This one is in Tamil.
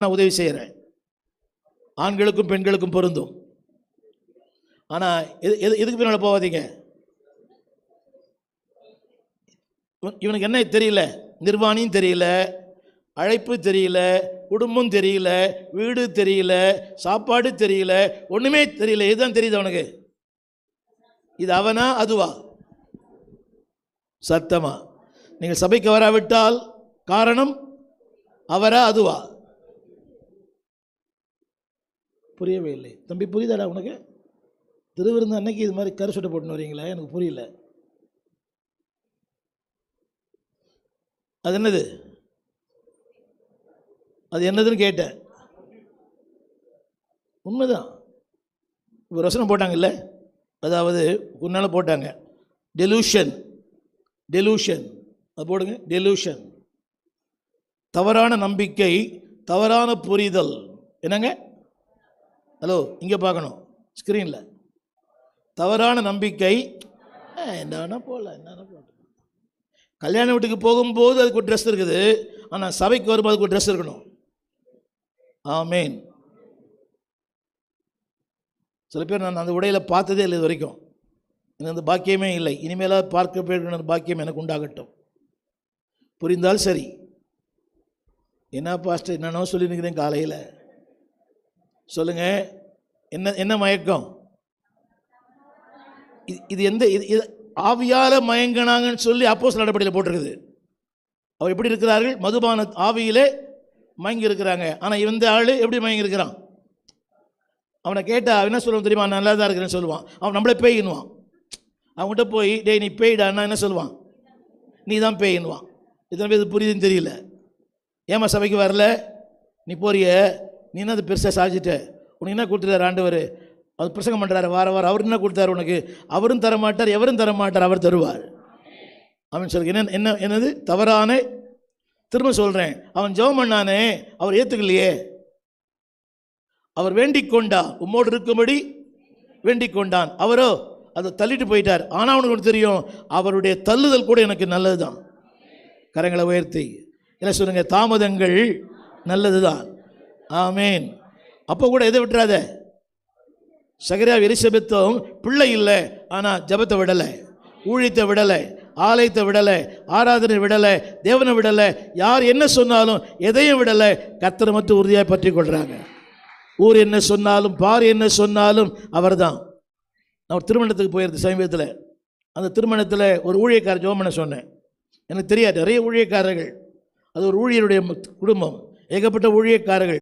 நான் உதவி செய்கிறேன். ஆண்களுக்கும் பெண்களுக்கும் பொருந்தும். ஆனால் எதுக்கு பின்னால் போகாதீங்க. இவனுக்கு என்ன தெரியல, நிர்வாணியும் தெரியல, அழைப்பு தெரியல, குடும்பம் தெரியல, வீடு தெரியல, சாப்பாடு தெரியல, ஒன்றுமே தெரியல. இதுதான் தெரியுது அவனுக்கு. இது அவனா அதுவா? சத்தமா நீங்கள் சபைக்கு வராவிட்டால் காரணம் அவரா அதுவா? புரியவே இல்லை. தம்பி புரியுதாடா உனக்கு? திருவிருந்த அன்னைக்கு இது மாதிரி கரு சுட்ட போட்டுன்னு வரீங்களா? எனக்கு புரியல. அது என்னது? அது என்னதுன்னு கேட்டேன். உண்மைதான். இப்போ வசனம் போட்டாங்கல்ல, அதாவது உன்னால போட்டாங்க டெலூஷன். டெலூஷன் அது போடுங்க. டெலூஷன் தவறான நம்பிக்கை, தவறான புரிதல். என்னங்க? ஹலோ, இங்கே பார்க்கணும் ஸ்க்ரீனில். தவறான நம்பிக்கை. என்னன்னா போகல, என்னன்னா போகல. கல்யாண வீட்டுக்கு போகும்போது அதுக்கு ஒரு ட்ரெஸ் இருக்குது, ஆனால் சபைக்கு வரும்போது அதுக்கு ஒரு ட்ரெஸ் இருக்கணும். ஆமேன். சில பேர் நான் அந்த உடையில் பார்த்ததே இல்லை இது வரைக்கும். எனக்கு அந்த பாக்கியமே இல்லை. இனிமேலாக பார்க்க போயிருக்கிற பாக்கியம் எனக்கு உண்டாகட்டும். புரிந்தால் சரி. என்ன பாஸ்டர் என்னென்னோ சொல்லியிருக்கிறேன் காலையில். சொல்லுங்க, என்ன என்ன மயக்கம் இது? எந்த இது ஆவியால் மயங்கினாங்கன்னு சொல்லி அப்போஸ்தலர் நடபடியில் போட்டிருக்குது. அவர் எப்படி இருக்கிறார்கள்? மதுபான ஆவியிலே மயங்கி இருக்கிறாங்க. ஆனால் இந்த ஆள் எப்படி மயங்கி இருக்கிறான்? அவனை கேட்டால் என்ன சொல்லுவான் தெரியுமா? நல்லா தான் இருக்கிறேன்னு சொல்லுவான். அவன் நம்மளே பேயின்னுவான். அவங்ககிட்ட போய் டேய் நீ பேய்டான்னா என்ன சொல்லுவான்? நீ தான் பேயின்னுவான். இதனால் இது புரியுதுன்னு தெரியல. ஏமா சபைக்கு வரல? நீ போறிய, நீ என்ன அது பெருசாக சாதிச்சிட்ட? உனக்கு என்ன கொடுத்துட்டார் ஆண்டவர்? அது பிரசங்கம் பண்ணுறாரு வார வாரம். அவர் என்ன கொடுத்தாரு உனக்கு? அவரும் தரமாட்டார், எவரும் தரமாட்டார், அவர் தருவார். அவன் சொல்ல என்ன என்ன என்னது தவறான? திரும்ப சொல்கிறேன், அவன் ஜெபம் பண்ணானே, அவர் ஏற்றுக்கலையே. அவர் வேண்டிக் கொண்டா, உம்மோடு இருக்கும்படி வேண்டிக் கொண்டான். அவரோ அதை தள்ளிட்டு போயிட்டார். ஆனால் அவனுக்கு ஒன்று தெரியும், அவருடைய தள்ளுதல் கூட எனக்கு நல்லது தான். கரங்களை உயர்த்தி என்ன சொல்லுங்க? தாமதங்கள் நல்லது தான். ஆமேன். அப்போ கூட எதை விட்டுறாத. சகரியா எலிசபெத்தும் பிள்ளை இல்லை, ஆனால் ஜபத்தை விடலை, ஊழியத்தை விடலை, ஆலயத்தை விடலை, ஆராதனை விடலை, தேவனை விடலை, யார் என்ன சொன்னாலும் எதையும் விடலை. கர்த்தரை மட்டும் உறுதியாக பற்றி கொள்கிறாங்க. ஊர் என்ன சொன்னாலும், பார் என்ன சொன்னாலும் அவர் தான். நான் ஒரு திருமணத்துக்கு போயிருந்தேன் சமீபத்தில். அந்த திருமணத்தில் ஒரு ஊழியக்காரர் ஜெபம் பண்ண சொன்னேன். எனக்கு தெரியாது, நிறைய ஊழியக்காரர்கள். அது ஒரு ஊழியருடைய குடும்பம், ஏகப்பட்ட ஊழியக்காரர்கள்.